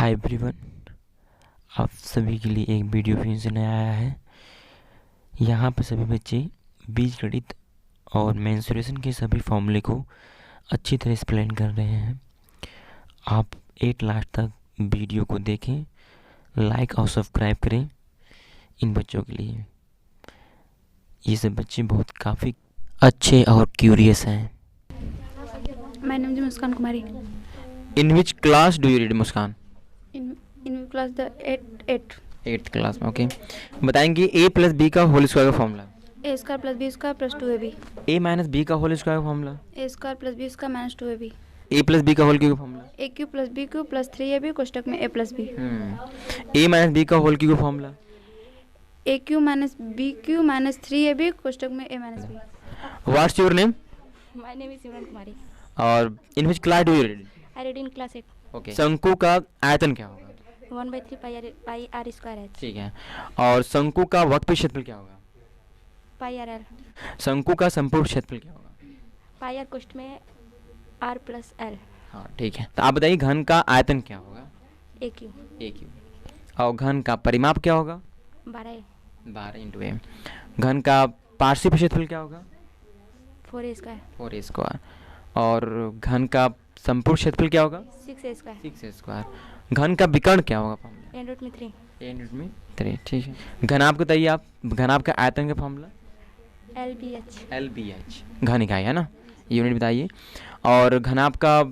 Hi everyone, आप सभी के लिए एक वीडियो फिर से नया आया है। यहाँ पर सभी बच्चे बीजगणित और मेंसुरेशन के सभी फॉर्मूले को अच्छी तरह एक्सप्लेन कर रहे हैं। आप 8 लास्ट तक वीडियो को देखें, लाइक और सब्सक्राइब करें। इन बच्चों के लिए ये सब बच्चे बहुत काफ़ी अच्छे और क्यूरियस हैं। My name is Muskan Kumari. In which class do you read Muskan? In class the 8 8th class में। ओके, बताएंगे a प्लस बी का होल स्क्वायर का formula. a square plus b square plus 2ab a minus B का whole square का formula. a square plus b square minus 2ab a plus B का whole cube का formula. a cube plus b cube plus 3ab कोष्टक में a plus b a minus B का whole cube का formula. a cube minus b cube minus 3ab कोष्टक में a minus b। What's your name? My name is Simran Kumari. और in which class do you read? I read in class 8. Okay, शंकु का आयतन क्या होगा? 1/3 pi r square h ठीक है। और शंकु का वक्र क्षेत्रफल क्या होगा? pi r l शंकु का संपूर्ण क्षेत्रफल क्या होगा? pi r कोष्ट में r plus l हाँ ठीक है। तो आप बताइए घन का आयतन क्या होगा? a cube a cube. और घन का परिमाप क्या होगा? 12 12 × a। घन का पार्श्विक क्षेत्रफल क्या होगा? 4a square 4a square. और घन का संपूर्ण क्षेत्रफल क्या होगा? 6a square 6a square. घन का विकर्ण क्या होगा फॉर्मूला? n root में 3 3। ठीक है। घनाभ बताइए आप, घनाभ का आयतन का फॉर्मूला? lbh LBH घन इकाई है ना, यूनिट बताइए। और घनाभ का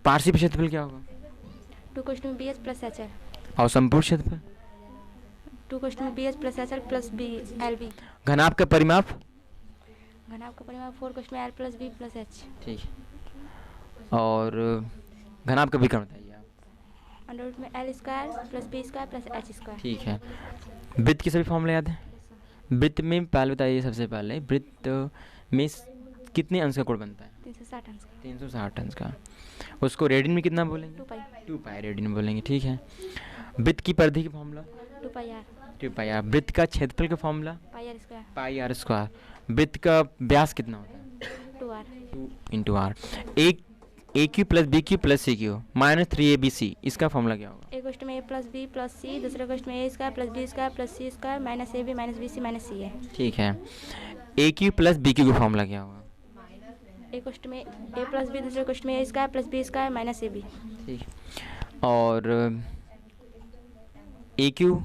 पार्श्विक क्षेत्रफल क्या होगा? 2 कोष्ट में bh plus hl और संपूर्ण क्षेत्रफल? 2 कोष्ट में bh plus hl plus b lb घनाभ का परिमाप? घनाभ का परिमाप 4 कोष्ट में l plus b plus h ठीक है। और घनाभ का विकर्ण बताइए आप? अंडर रूट में l square plus b square plus h square. ठीक है। वृत्त के सभी फॉर्मूले याद हैं? वृत्त में पहले बताइए, सबसे पहले वृत्त में कितने अंश का कोण बनता है? 360 अंश का 360 अंश का। उसको रेडियन में कितना बोलेंगे? 2 पाई 2 पाई रेडियन में बोलेंगे। ठीक है। वृत्त की परिधि का formula? 2 pi r 2 pi r. वृत्त का क्षेत्रफल का formula? Pi r square pi are square. वृत्त का व्यास कितना होता है? 2r 2 × r। A cube plus B cube plus C cube minus 3abc, इसका फॉर्मूला क्या होगा? एक कोष्ट में a plus b plus c, दूसरे कोष्ट में a square plus b square plus c square minus ab minus bc minus c है। ठीक है। A cube plus B cube का फॉर्मूला क्या होगा? एक कोष्ट में a प्लस b, दूसरे कोष्ट में a square plus b square minus ab। ठीक। और ए क्यू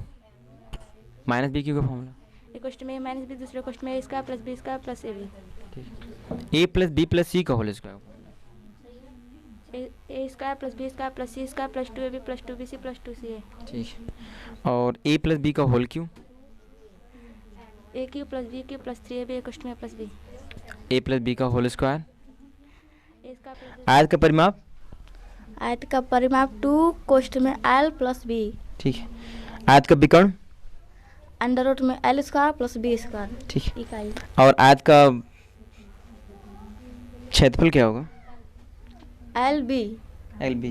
माइनस बी क्यू का फॉर्मूला? एक कोष्ट में a माइनस b, दूसरे कोष्ट में a square plus b square plus ab। ठीक। A plus B plus C का whole square? a square plus b square plus c square plus 2ab plus 2bc plus 2c है। ठीक। और A plus B का whole cube? a cube plus b cube plus 3ab एक कोष्ट में plus b। A plus B का whole square. a square plus आयत का परिमाप? आयत का परिमाप 2 कोष्ट में l प्लस b ठीक है। आयत का विकर्ण? अंडर रूट में l square plus b square. ठीक है। इकाई और आयत का क्षेत्रफल क्या होगा? lb LB।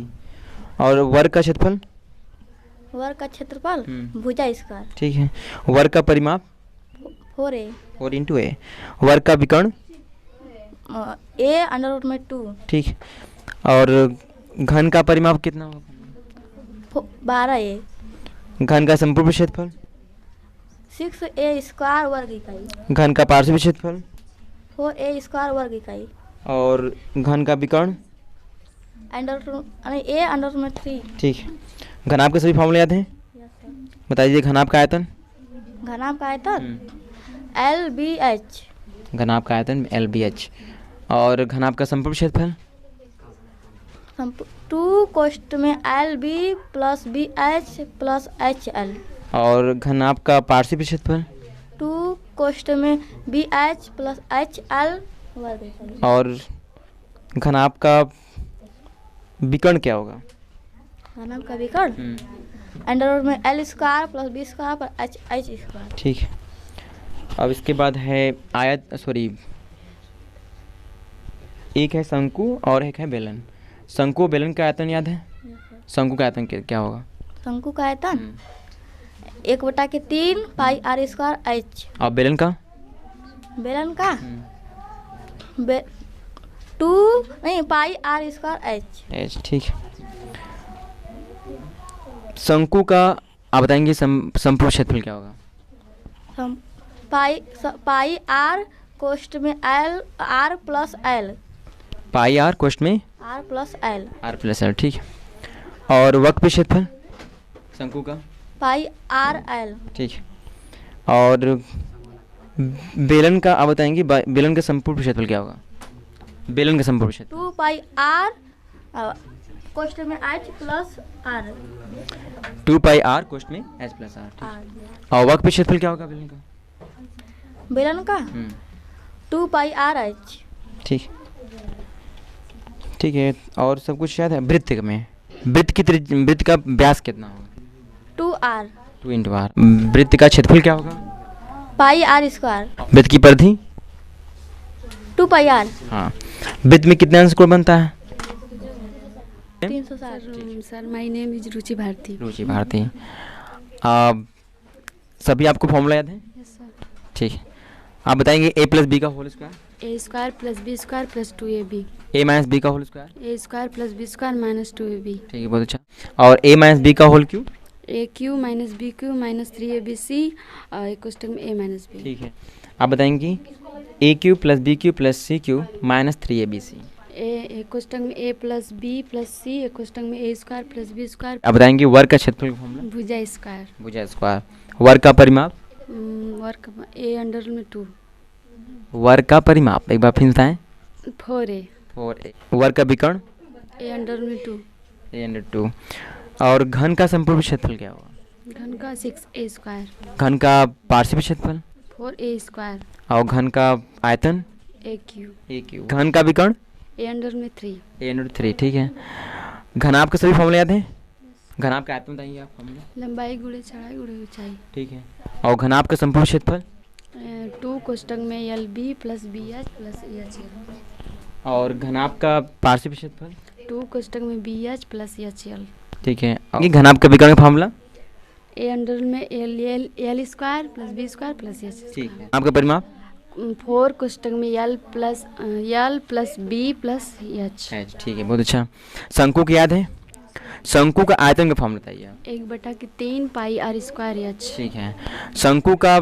और वर्ग का क्षेत्रफल? वर्ग का क्षेत्रफल भुजा स्क्वायर। ठीक है। वर्ग का परिमाप? 4a 4 × a। वर्ग का विकर्ण? a अंडर रूट में 2 ठीक है। और घन का परिमाप कितना होगा? 12a घन का संपूर्ण क्षेत्रफल? 6a स्क्वायर वर्ग इकाई। घन का पार्श्विक क्षेत्रफल? 4a स्क्वायर वर्ग इकाई। और घन का विकर्ण? Under root a under root में 3। ठीक है। घनाभ के सभी फॉर्मूले याद हैं? बताइए घनाभ का आयतन? घनाभ का आयतन lbh घनाभ का आयतन LBH। और घनाभ का संपूर्ण क्षेत्रफल? 2 कोष्ट में lb plus bh plus hl। और घनाभ का पार्श्विक क्षेत्रफल? 2 कोष्ट में bh प्लस hl वर्ग इकाई। और घनाभ का विकर्ण क्या होगा? घनाभ का विकर्ण अंडर रूट में l square plus b square पर h स्क्वायर। ठीक है। अब इसके बाद है आयत, सॉरी, एक है शंकु और एक है बेलन। शंकु बेलन का आयतन याद है? शंकु का आयतन क्या होगा? शंकु का आयतन 1/3 पाई r स्क्वायर h। और बेलन का? बेलन का 2 नहीं पाई r स्क्वायर h। ठीक है। शंकु का आप बताएंगे संपूर्ण क्षेत्रफल क्या होगा? हम पाई आर कोष्ट में L R plus L. Pi R कोष्ट में R plus L. R plus L, ठीक है। और वक्र क्षेत्रफल शंकु का? Pi R L. ठीक है। और बेलन का आप बताएंगे बेलन का संपूर्ण क्षेत्रफल क्या होगा? बेलन का संपूर्ण क्षेत्र 2 पाई आर कोष्ट में H plus R. 2 pi R कोष्ट में एच प्लस आर, ठीक। और वक्र क्षेत्रफल क्या होगा बेलन का? बेलन का 2 पाई आर एच। ठीक, ठीक है। और सब कुछ याद है? वृत्त में वृत्त का व्यास कितना होगा? 2 आर। 2 into are. वृत्त का क्षेत्रफल क्या होगा? पाई आर स्क्वायर। वृत्त की परिधि? 2 पाई आर। हाँ। वृत्त में कितने अंश कोण बनता है? 360। Sir my name is Ruchi Bharti. Ruchi Bharti. सभी आपको फॉर्मूला याद है? Yes sir. ठीक है। आप बताएंगे a प्लस बी का whole square? A square plus B square plus 2ab। a minus B का whole square? A square plus B square minus 2ab। ठीक है, बहुत अच्छा। और a माइनस बी का whole cube? A cube minus B cube minus 3abc equal to A minus B. ठीक है। आप बताएंगे a cube plus B cube plus C cube minus 3abc। A question में A plus B plus C question में A square plus B square आप बताएंगे वर्ग का क्षेत्रफल का फॉर्मूला? भुजा स्क्वायर। भुजा स्क्वायर। वर्ग का परिमाप? वर्क ए अंडर में 2। वर्ग का परिमाप एक बार फिर बताएं। 4a। 4a। वर्ग का विकर्ण? ए अंडर में 2। a under 2। और घन का संपूर्ण क्षेत्रफल क्या होगा? घन का 6a स्क्वायर। घन का पार्श्व क्षेत्रफल? 4a square. और घन का आयतन? ए क्यू। a cube. घन का विकर्ण? ए अंडर में 3। a अंडर 3, ठीक है। घनाभ के सभी फॉर्मूले याद हैं? घनाभ का आयतन बताइए आप फॉर्मूला। लंबाई गुणे चौड़ाई गुणे ऊंचाई। ठीक है। और घनाभ का संपूर्ण क्षेत्रफल? 2 कोष्टक में L B plus B H plus A H. और घनाभ का पार्श्व क्षेत्रफल? 2 कोष्टक में B H plus H L. ठीक है। ये घनाभ का विकर्ण का फॉर्मूला? ए अंडर में L square plus B square plus H. ठीक है। आपका परिमाप? 4 कोष्टक में L plus B plus H. ठीक है, बहुत अच्छा। शंकु की याद है? शंकु का आयतन का फॉर्मूला बताइए आप। 1/3 पाई आर स्क्वायर एच। ठीक है। शंकु का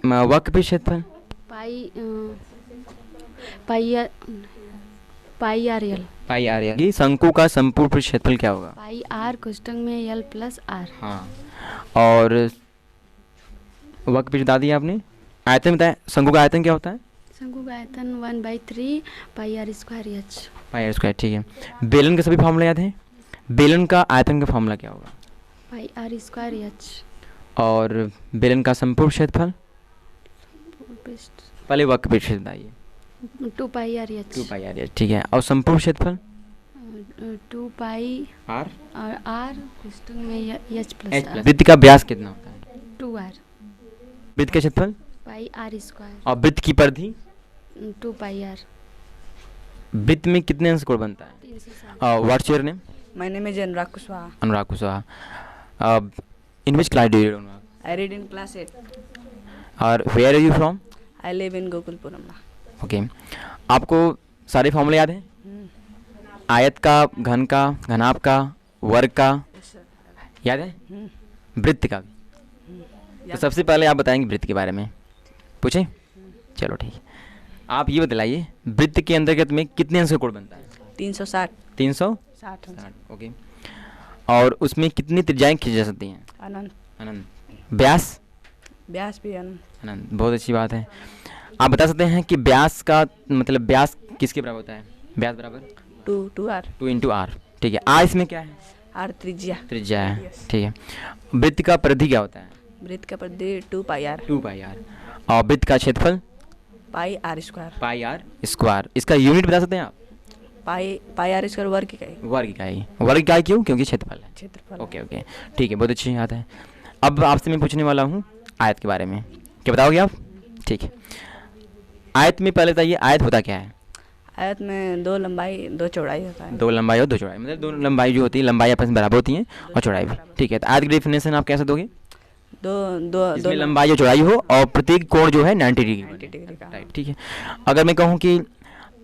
वक्र क्षेत्रफल? पाई R L. Pi R L. शंकु का संपूर्ण क्षेत्रफल क्या होगा? पाई आर कोष्टक में एल प्लस आर। हाँ। और वक्र बता दिया आपने। आयतन बताया। शंकु का आयतन क्या होता है? शंकु का आयतन 1/3 pi are square H. Pi are square, ठीक है। बेलन के सभी फॉर्मूला याद है? बेलन का आयतन का फॉर्मूला क्या होगा? पाई आर स्क्वायर एच। और बेलन का संपूर्ण क्षेत्रफल? पहले वक्र पे क्षेत्र बताइए। 2 pi R H. 2 pi R H, ठीक है। और संपूर्ण क्षेत्रफल? 2 पाई आर और आर कोष्टक में एच प्लस आर। वृत्त का व्यास कितना होता है? 2 आर। वृत्त का क्षेत्रफल? पाई आर स्क्वायर। और वृत्त की परिधि? 2 पाई आर। वृत्त में कितने अंश कोण बनता है? 360। What's your name? My name is Anurag Kushwaha. Anurag Kushwaha. In which class do you learn? I read in class 8. और where are you from? I live in Gokulpuram. Okay. आपको सारे फॉर्मूले याद हैं? आयत का, घन का, घनाभ का, वर्ग का Yes, sir. याद है? वृत्त का भी? तो सबसे पहले आप बताएंगे वृत्त के बारे में। पूछे? चलो ठीक है। आप ये बतलाइए वृत्त के अंतर्गत में कितने अंश का कोण बनता है? 360. 360। 60. ओके। और उसमें कितनी त्रिज्याएं खींची जा सकती हैं? अनंत. अनंत। व्यास? व्यास भी अनंत. अनंत, बहुत अच्छी बात है। आप बता सकते हैं कि व्यास का मतलब व्यास किसके बराबर होता है? व्यास बराबर 2 R. 2 इंटू आर, ठीक है। आर इसमें क्या है? R त्रिज्या. त्रिज्या है, Yes. ठीक है। वृत्त का परिधि क्या होता है? वृत्त का परिधि 2 पाई R. 2 pi are. और वृत्त का क्षेत्रफल? Pi R square. Pi are square. इसका यूनिट बता सकते हैं आप? पाई R स्क्वायर वर्ग इकाई. वर्ग इकाई। वर्ग इकाई क्यों? क्योंकि क्षेत्रफल है। क्षेत्रफल. ओके ओके, ठीक है, बहुत अच्छी बात है। अब आपसे मैं पूछने वाला हूँ आयत के बारे में। क्या बताओगे आप? ठीक है। आयत में पहले बताइए आयत होता क्या है? आयत में 2 लंबाई 2 चौड़ाई होता है. 2 लंबाई और 2 चौड़ाई, मतलब 2 लंबाई जो होती है, लंबाई आपस में बराबर होती है और चौड़ाई भी, ठीक है। तो आयत की डेफिनेशन आप कैसे दोगे? दो इसमें लंबाई और चौड़ाई हो और प्रत्येक कोण जो है 90 डिग्री 90 डिग्री का. राइट, ठीक है। अगर मैं कहूँ कि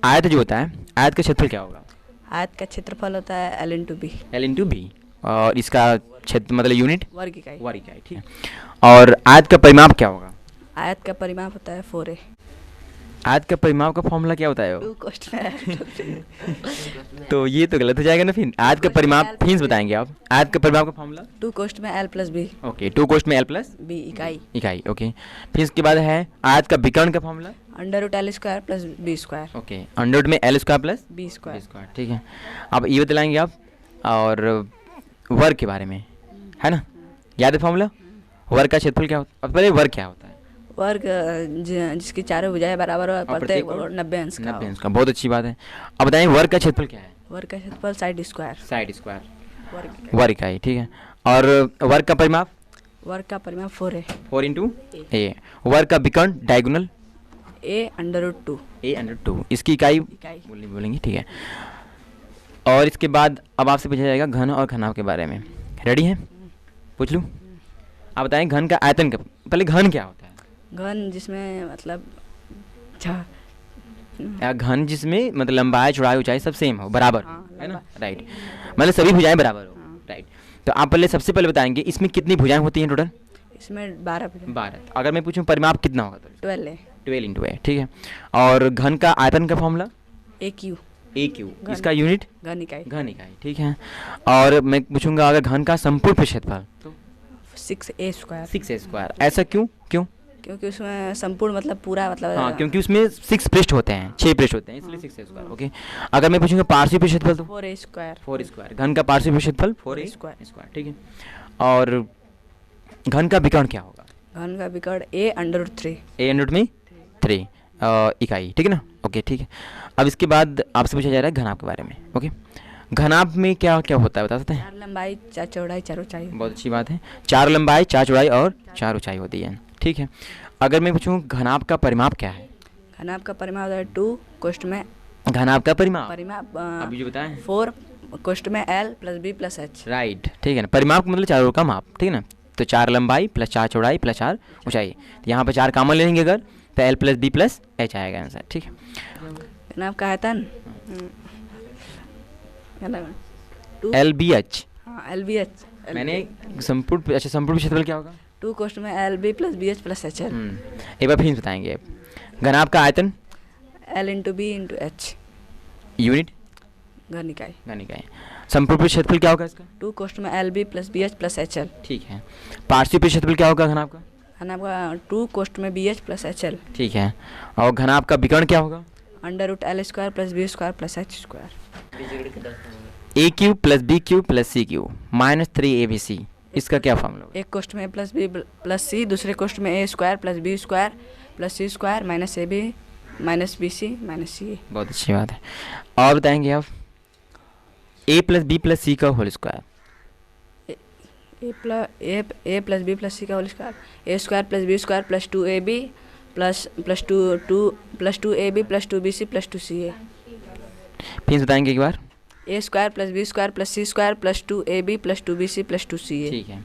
आयत जो होता है, आयत का क्षेत्रफल क्या होगा? आयत का क्षेत्रफल होता है L into B. L into B. और इसका क्षेत्र मतलब यूनिट वर्ग इकाई। वर्ग इकाई, ठीक है। और आयत का परिमाप क्या होगा? आयत का परिमाप होता है 4a। आयत का परिमाप का फॉर्मूला क्या होता है? 2 कोष्ठ में तो ये तो गलत हो जाएगा ना फिर। आयत का परिमाप फिर से बताएंगे आप। आयत का परिमाप का फॉर्मूला 2 कोष्ठ में l प्लस b। ओके, 2 कोष्ठ में l प्लस b इकाई। इकाई, ओके। फिर इसके बाद है आयत का विकर्ण का formula √l square plus b square. Okay, under में l square plus b square. ठीक है। अब ये बतलाएंगे आप और वर्ग के बारे में, है ना? याद है फॉर्मूला? वर्ग का क्षेत्रफल क्या होता है? अब पहले वर्ग क्या होता है? वर्ग जिसकी चारों भुजाएं बराबर हो, प्रत्येक ओर 90 अंश का 90 अंश का, बहुत अच्छी बात है। अब बताएं वर्ग का क्षेत्रफल क्या है? वर्ग का क्षेत्रफल साइड स्क्वायर। साइड स्क्वायर वर्ग वर्ग इकाई, ठीक है। और वर्ग का परिमाप? वर्ग का परिमाप 4a। 4 इंटू ए। वर्ग का विकर्ण डायगोनल? a√2। a/2। इसकी इकाई इकाई। बोलेंगे, ठीक है। और इसके बाद अब आपसे पूछा जाएगा घन और घनाभ के बारे में। रेडी हैं? पूछ लूँ? आप बताएं घन का आयतन का, पहले घन क्या होता है? घन जिसमें मतलब घन जिसमें मतलब लंबाई चौड़ाई ऊंचाई सब सेम हो, बराबर, हाँ, है ना? लंबा। राइट, मतलब सभी भुजाएं बराबर हो, हाँ। राइट। तो आप पहले सबसे पहले बताएंगे इसमें कितनी भुजाएं होती हैं टोटल? इसमें 12 भुजाएं। 12। अगर मैं पूछूं परिमाप कितना होगा तो 12a। 12 इंटू ए, ठीक है। और घन का आयतन का फॉर्मूला aq। AQ, घन। इसका यूनिट घन इकाई। घन इकाई, ठीक है। और मैं पूछूंगा अगर घन का संपूर्ण क्षेत्रफल तो 6a स्क्वायर। 6a square. ऐसा क्यों? क्यों? क्योंकि उसमें संपूर्ण मतलब पूरा मतलब हाँ, क्योंकि उसमें 6 पृष्ठ होते हैं, 6 पृष्ठ होते हैं, इसलिए 6a स्क्वायर, ओके। अगर मैं पूछूंगा पार्श्व क्षेत्रफल तो 4a स्क्वायर। 4 स्क्वायर। घन का पार्श्व क्षेत्रफल 4a स्क्वायर। स्क्वायर, ठीक है। और घन का विकर्ण क्या होगा? घन का विकर्ण a√3। a √3 इकाई, ठीक है ना? ओके, ठीक है। अब इसके बाद आपसे पूछा जा रहा है घनाभ के बारे में, ओके। घनाभ में क्या क्या होता है बता सकते हैं? 4 लंबाई 4 चौड़ाई 4 ऊंचाई। बहुत अच्छी बात है। 4 लंबाई 4 चौड़ाई और 4 ऊंचाई होती है, ठीक है। अगर मैं पूछूं घनाभ का परिमाप क्या है? घनाभ का परिमाप होता है 2 कोष्ठ में घनाभ का परिमाप परिमाप अभी जो बताएं 4 कोष्ठ में l plus b plus h। Right, ठीक है ना? परिमाप का मतलब चारों का माप, ठीक है ना? तो 4 लंबाई प्लस 4 चौड़ाई प्लस 4 ऊंचाई। तो यहाँ पर 4 कॉमन ले लेंगे अगर तो l plus b plus h आएगा आंसर, ठीक है। घनाभ का आयतन LBH। हाँ LBH। मैंने संपूर्ण, अच्छा संपूर्ण क्षेत्रफल क्या होगा? 2 कोष्ठ में lb plus bh plus hL। एक बार फिर बताएंगे आप। घनाभ का आयतन l into B into h। Unit घन इकाई। घन इकाई। संपूर्ण क्षेत्रफल क्या होगा इसका? 2 कोष्ठ में lb plus bh plus hL। ठीक है। पार्श्व क्षेत्रफल क्या होगा घनाभ का? घनाभ का 2 कोष्ठ में bh प्लस hL। ठीक है। और घनाभ का विकर्ण क्या होगा? √l square plus b square plus h square. AQ plus BQ plus CQ minus 3ABC, इसका क्या फॉर्मूला होगा? एक कोष्ठ में प्लस b प्लस c, दूसरे कोष्ठ में a square plus b square plus c square minus ab minus bc minus ca। बहुत अच्छी बात है। और बताएंगे आप a plus b plus c का whole square. a plus b plus c का whole square. a square plus b square plus 2ab plus 2ab plus 2bc plus 2ca। फिर बताएंगे एक बार। a square plus b square plus c square plus 2ab plus 2bc plus 2ca। ठीक है।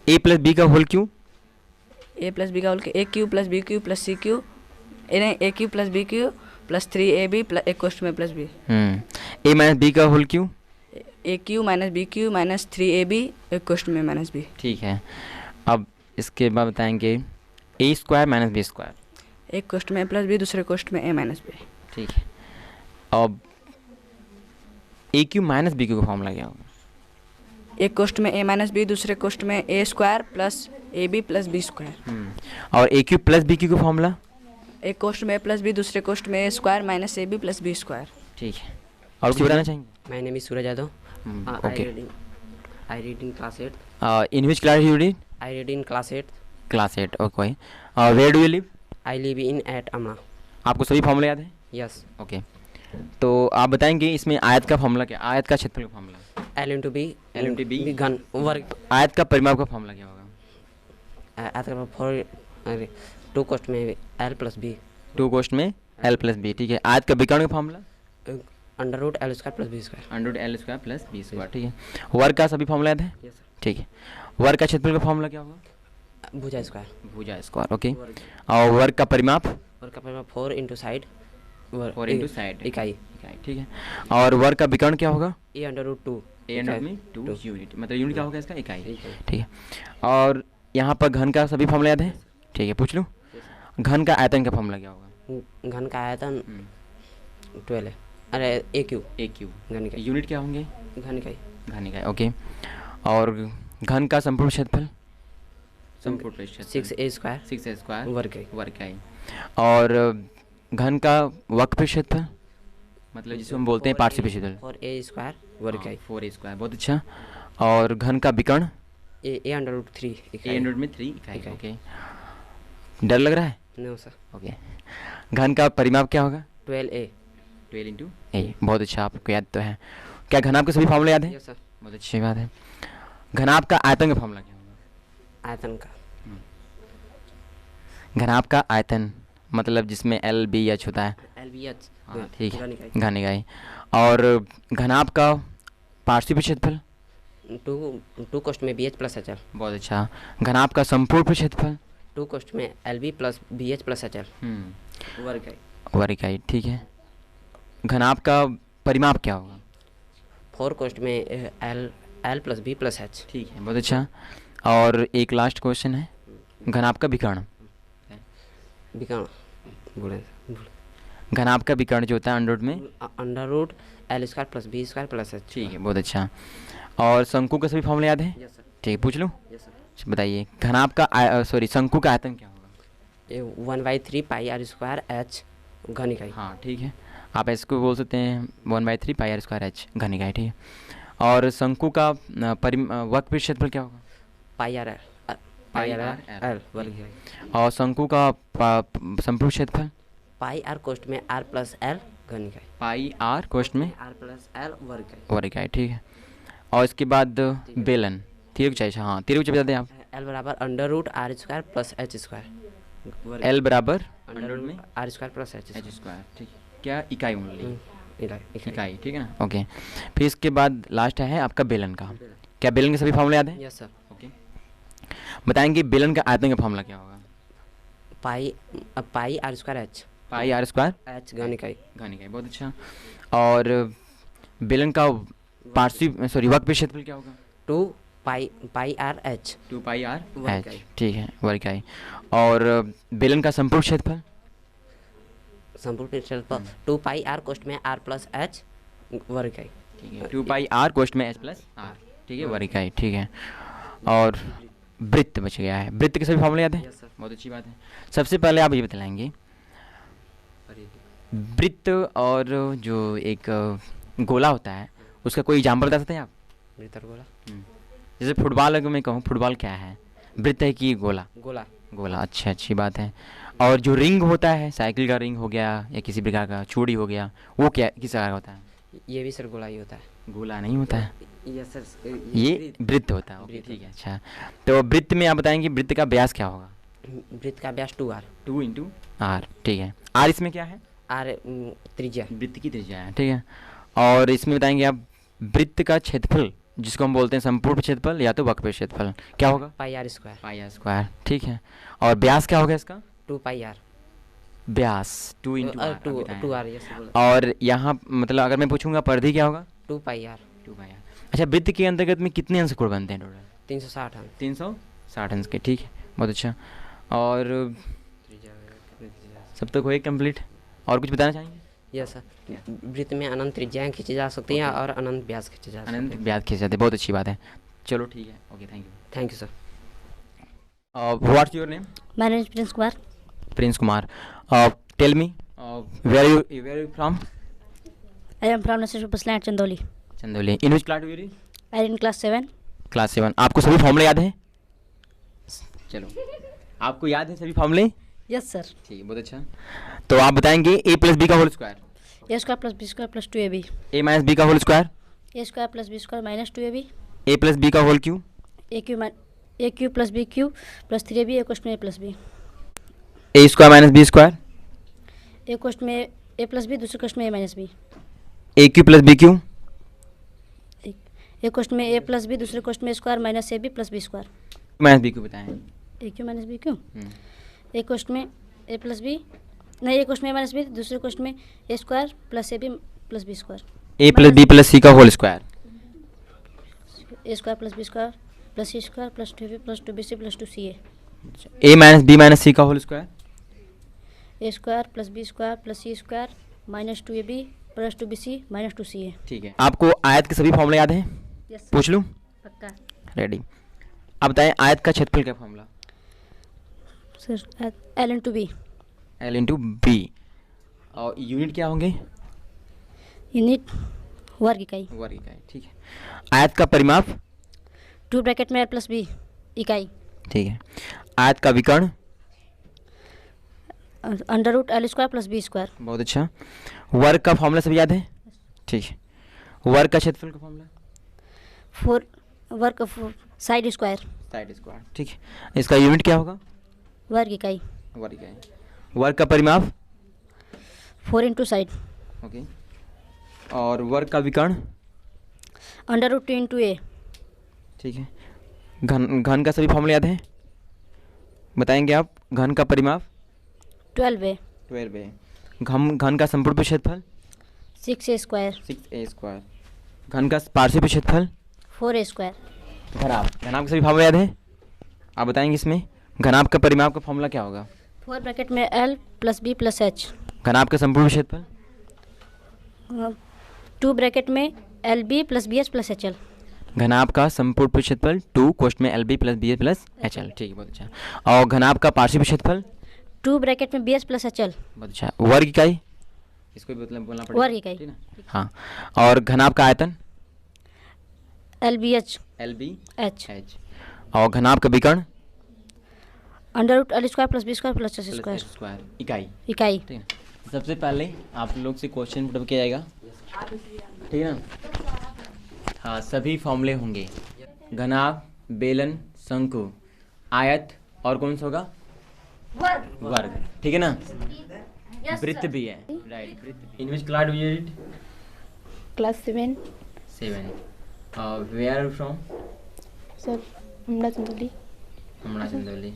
a plus b का whole cube? a plus b का whole a cube plus b cube plus c cube, नहीं a cube plus b cube plus 3ab plus एक कोष्ठ में plus b। a minus b का whole cube? a cube minus b cube minus 3ab एक कोष्ठ में minus b। ठीक है। अब इसके बाद बताएंगे a square minus b square. एक कोष्ठ में प्लस b, दूसरे कोष्ठ में a माइनस b। ठीक है। अब ए क्यू माइनस बी क्यू का फॉर्मूला क्या होगा? एक कोष्ठ में a माइनस b, दूसरे कोष्ठ में a square plus ab plus b square. और ए क्यू प्लस बी क्यू का फॉर्मूला? एक कोष्ठ में प्लस b, दूसरे कोष्ठ में a square minus ab plus b square. ठीक है। और कुछ बताना चाहेंगे? My name is Suraj Yadav. Okay. I read in class 8. In which class you read? I read in class 8. Class 8. Okay. Where do you live? I live in at Amna. आपको सभी formula याद है? Yes. Okay. तो आप बताएंगे इसमें आयत का फॉर्मूला क्या? आयत का क्षेत्रफल का formula? L into B. L into B. घन वर्ग। आयत का परिमाप का फॉर्मूला क्या होगा? आयत का फॉर 2 कोष्ठ में L प्लस B। 2 कोष्ठ में L प्लस बी। ठीक है। आयत का विकर्ण का formula? Under root L square plus B square. Under root L square plus B square. ठीक है। वर्ग का सभी फॉर्मूला याद है? Yes sir. ठीक है। वर्ग का क्षेत्रफल का फॉर्मूला क्या होगा? भुजा स्क्वायर। भुजा स्क्वायर। ओके। और वर्ग का परिमाप? वर्ग का परिमाप 4 इंटू साइड। 4 इंटू साइड इकाई। इकाई। ठीक है। और वर्ग का विकर्ण क्या होगा? A under root 2। A under में 2 2 यूनिट, मतलब यूनिट क्या होगा इसका? इकाई। इकाई। ठीक है। और यहाँ पर घन का सभी फॉर्मूला याद है? ठीक है, पूछ लूँ। घन का आयतन का फॉर्मूला क्या होगा? घन का आयतन 12 है, अरे ए क्यू ए क्यू। घन इकाई। यूनिट क्या होंगे? घन इकाई। घन इकाई, ओके। और घन का संपूर्ण क्षेत्रफल? संपूर्ण क्षेत्रफल 6a² 6a² वर्ग इकाई। वर्ग इकाई। और घन का वक्र क्षेत्रफल, मतलब जिसे हम बोलते हैं पार्श्व क्षेत्रफल? 4a² वर्ग इकाई। 4a², बहुत अच्छा। और घन का विकर्ण? a√3 ए इकाई। अंडर में 3 इकाई, इकाई। ओके। डर लग रहा है? No sir. ओके। घन का परिमाप क्या होगा? 12a। 12 इंटू ए, बहुत अच्छा, आपको याद तो है। क्या घनाभ के सभी फॉर्मूले याद है? Yes sir. बहुत अच्छी बात है। घनाभ का आयतन का फॉर्मूला क्या होगा? आयतन का घनाभ का आयतन मतलब जिसमें एल बी एच होता है। LBH। हाँ ठीक है, घन इकाई। घन इकाई। और घनाभ का पार्श्व क्षेत्रफल? 2 कोष्ठ में BH प्लस HL। बहुत अच्छा। घनाभ का संपूर्ण क्षेत्रफल? 2 कोष्ठ में LB plus BH plus HL वर्ग इकाई। वर्ग इकाई, ठीक है। घनाभ का परिमाप क्या होगा? 4 कोष्ठ में L plus B plus H। ठीक है, बहुत अच्छा। और एक लास्ट क्वेश्चन है, घनाभ का विकर्ण? विकर्ण बोले घनाभ का विकर्ण जो होता है अंडर में? Under root L² plus B² plus H। ठीक है, बहुत अच्छा। और शंकु का सभी फॉर्मूले याद है? Yes sir. ठीक है, पूछ लूँ। Yes sir. बताइए घनाभ का सॉरी शंकु का आयतन क्या होगा? ये 1/3 पाई r² H घन इकाई। हाँ ठीक है, आप इसको बोल सकते हैं 1/3 पाई r² H घन इकाई, ठीक है। और शंकु का वक्र क्षेत्रफल क्या होगा? पाई r L वर्ग इकाई। और शंकु का संपूर्ण क्षेत्रफल? पाई r कोष्ठ में r प्लस L घन इकाई। पाई आर कोष्ठ में r प्लस L वर्ग इकाई। वर्ग इकाई, ठीक है। और इसके बाद बेलन तिरक चाहिए, हाँ तिरक बता दें आप। L बराबर under root r² plus H² L बराबर अंडर में r² plus H H²। Square, ठीक है। क्या इकाई ओनली? इकाई। इकाई, ठीक है ना, ओके। फिर इसके बाद लास्ट है आपका बेलन का। क्या बेलन के सभी फॉर्मूले याद हैं? Yes sir. ओके, बताएंगे बेलन का आयतन का फॉर्मूला क्या होगा? पाई r² H पाई r² H घन इकाई। घन इकाई, बहुत अच्छा। और बेलन का पार्श्व सॉरी वक्र क्षेत्रफल क्या होगा? 2 pi r H 2 pi are वर्ग एच, इकाई। ठीक है, वर्ग इकाई। और बेलन का संपूर्ण क्षेत्रफल? संपूर्ण क्षेत्रफल 2 पाई r कोष्ठ में r प्लस H वर्ग इकाई। ठीक है, 2 पाई आर कोष्ठ में एच प्लस आर, ठीक है, वर्ग इकाई, ठीक है। और वृत्त बच गया है। वृत्त के सभी फॉर्मूले याद हैं? Yes sir. बहुत अच्छी बात है। सबसे पहले आप ये बताएंगे वृत्त और जो एक गोला होता है उसका कोई एग्जाम्पल बता सकते हैं आप? वृत्त और गोला। जैसे फुटबॉल अगर मैं कहूँ, फुटबॉल क्या है? वृत्त है कि गोला? गोला। गोला, अच्छा, अच्छी बात है। और जो रिंग होता है, साइकिल का रिंग हो गया या किसी प्रकार का चूड़ी हो गया, वो क्या किस प्रकार का होता है? ये भी सर गोला ही होता है। गोला नहीं होता है, यस सर। ये वृत्त होता है, ओके, वृत्त। ठीक है, अच्छा। तो वृत्त में आप बताएंगे वृत्त का व्यास क्या होगा? वृत्त का व्यास 2r 2 इंटू आर, ठीक है। आर इसमें क्या है? r त्रिज्या। वृत्त की त्रिज्या है, ठीक है। और इसमें बताएंगे आप वृत्त का क्षेत्रफल जिसको हम बोलते हैं संपूर्ण क्षेत्रफल या तो वक्र क्षेत्रफल, क्या होगा? पाई r²। पाई आर स्क्वायर, ठीक है। और व्यास क्या होगा इसका? 2 पाई r व्यास 2 इंटू आर, 2r यस बोला। और यहाँ मतलब अगर मैं पूछूंगा परिधि क्या होगा? 2 पाई r 2 पाई आर। अच्छा, वृत्त के अंतर्गत में कितने अंश कोण बनते हैं टोटल? 360 अंक। 360 अंश के, ठीक है, बहुत अच्छा। और सब तक हुए कंप्लीट? और कुछ बताना चाहेंगे? Yes sir. वृत्त में अनंत त्रिज्याएं खींची जा सकती हैं और अनंत व्यास खींचे जा सकते अनंत हैं। व्यास खींच जाते हैं, बहुत अच्छी बात है। चलो ठीक है, okay, thank you. Thank you sir. What's your name? My name is Prince Kumar. Prince Kumar. Tell me where you from? I am from Nasir Paslan Chandoli. Chandauli. In which class do you read? I am in class 7. Class 7। आपको सभी फॉर्मूले याद हैं? चलो, आपको याद है सभी फॉर्मूले? Yes sir. ठीक है, बहुत अच्छा। तो आप बताएंगे a प्लस बी का whole square? A square plus B square plus 2AB. a minus B का whole square? A square plus B square minus 2AB. a plus B का whole cube? A plus B cube plus 3AB a question में A plus B. a square minus B square? A question में A plus B दूसरे question में A minus B. a cube plus B cube? A question में A plus B दूसरे question में A square minus AB plus B square. Minus B cube बताएं। A cube minus B cube. A question में A plus B नहीं, A question में A minus B दूसरे question में A square plus AB plus B square. a plus B plus C का whole square? A square plus B square plus C square plus 2b plus 2bc plus 2ca। A minus B minus C का whole square. A square plus B square plus C square minus 2ab plus 2bc minus 2ca। ठीक है, आपको आयत के सभी फॉर्मूले याद हैं? यस पूछ लूँ? पक्का रेडी। अब बताएं आयत का क्षेत्रफल क्या formula? Sir L into B. L into B. और यूनिट क्या होंगे? यूनिट वर्ग इकाई। वर्ग इकाई। ठीक है। आयत का परिमाप? 2 ब्रैकेट में एल प्लस बी इकाई। ठीक है। आयत का विकर्ण? Under root L square plus B square. बहुत अच्छा। वर्ग का फॉर्मूला सब याद है? ठीक है। वर्ग का क्षेत्रफल का फॉर्मूला? 4 वर्ग साइड स्क्वायर। Side square. ठीक है। इसका यूनिट क्या होगा? वर्ग इकाई। वर्ग इकाई। वर्ग का परिमाप? 4 इंटू साइड। ओके। और वर्ग का विकर्ण? अंडर रूट 2 इंटू ए। ठीक है। घन का सभी फॉर्मूला याद है? बताएंगे आप? घन का परिमाप? 12 ए। 12 है। घन का संपूर्ण क्षेत्रफल? 6a square. 6a square. घन का पार्श्व क्षेत्रफल? 4a square. घनाभ का सभी फॉर्मूला याद है? आप बताएंगे इसमें घनाभ का परिमाप का फॉर्मूला क्या होगा? 4 ब्रैकेट में L plus B plus H. घनाभ का संपूर्ण क्षेत्रफल? 2 ब्रैकेट में L B plus B H plus H L. घनाभ का संपूर्ण क्षेत्रफल 2 कोष्ठ में L B plus B H plus H L. ठीक है, बहुत अच्छा। और घनाभ का पार्श्व क्षेत्रफल? 2 ब्रैकेट में B H plus H L. बहुत अच्छा। वर्ग इकाई? इसको भी बोलना पड़ेगा। वर्ग इकाई। ठीक ना? हाँ। और घनाभ का आयतन? L B H L B H. H. और घनाभ का विकर्ण? Under root L square plus B square plus H square. Square इकाई। इकाई। ठीक है। सबसे पहले आप लोग से क्वेश्चन पुट किया जाएगा, ठीक है ना? हाँ, सभी फॉर्मूले होंगे। घनाभ, बेलन, शंकु, आयत और कौन सा होगा? वर्ग। ठीक है ना? वृत्त भी है। राइट, वृत्त। In which class do you read? Class 7 7। Where are you from? Sir हमला चंदोली। हमारा चंदौली।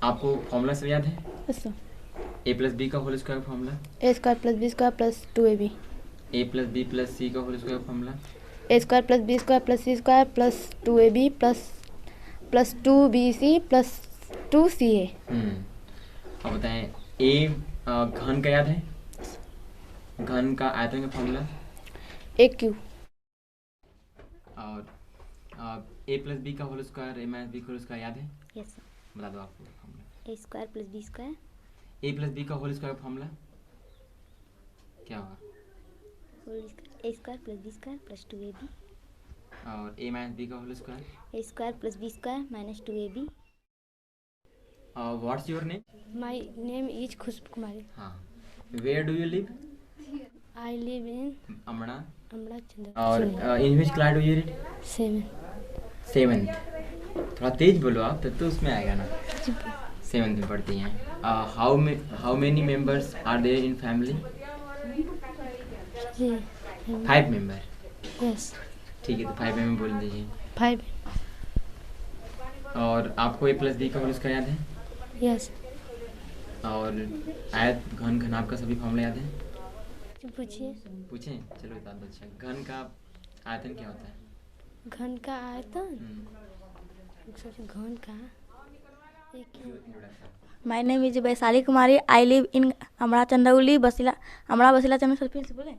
आपको फॉर्मूला सब याद है? Yes sir. A plus B का whole square formula? A square plus B square plus 2ab। A plus B plus C का whole square formula? A square plus B square plus C square plus 2ab plus 2bc plus 2ca। अब बताएं ए घन का याद है? घन का आयतन का फॉर्मूला? aq। और ए प्लस बी का whole square, A minus B का होल स्क्वायर याद है? Yes sir. बता दो आपको formula. A square plus B square A plus B का होल स्क्वायर फॉर्मूला क्या होगा? A square plus B square plus 2ab। और ए माइनस बी का whole square? A square plus B square minus 2ab। What's your name? My name is Khushbu Kumari. हाँ। Where do you live? I live in Amda. Amda Chandra. और in which class do you read? 7th। थोड़ा तेज बोलो आप, तब तो उसमें आएगा ना। 7th में पढ़ती हैं। How many members are there in family? 5 member. Yes. ठीक है, तो 5 मेंबर बोल दीजिए। 5। और आपको ए प्लस बी का होल स्क्वायर याद है? यस। और आयत, घन, घनाभ का सभी फॉर्मूला याद है? पूछिए। पूछें? चलो बता दो। अच्छा, घन का आयतन क्या होता है? घन का आयतन? घन का my name is Vaishali Kumari. I live in अमड़ा चंदौली बसिला। अमड़ा बसिला चंद्र। फिर से बोले?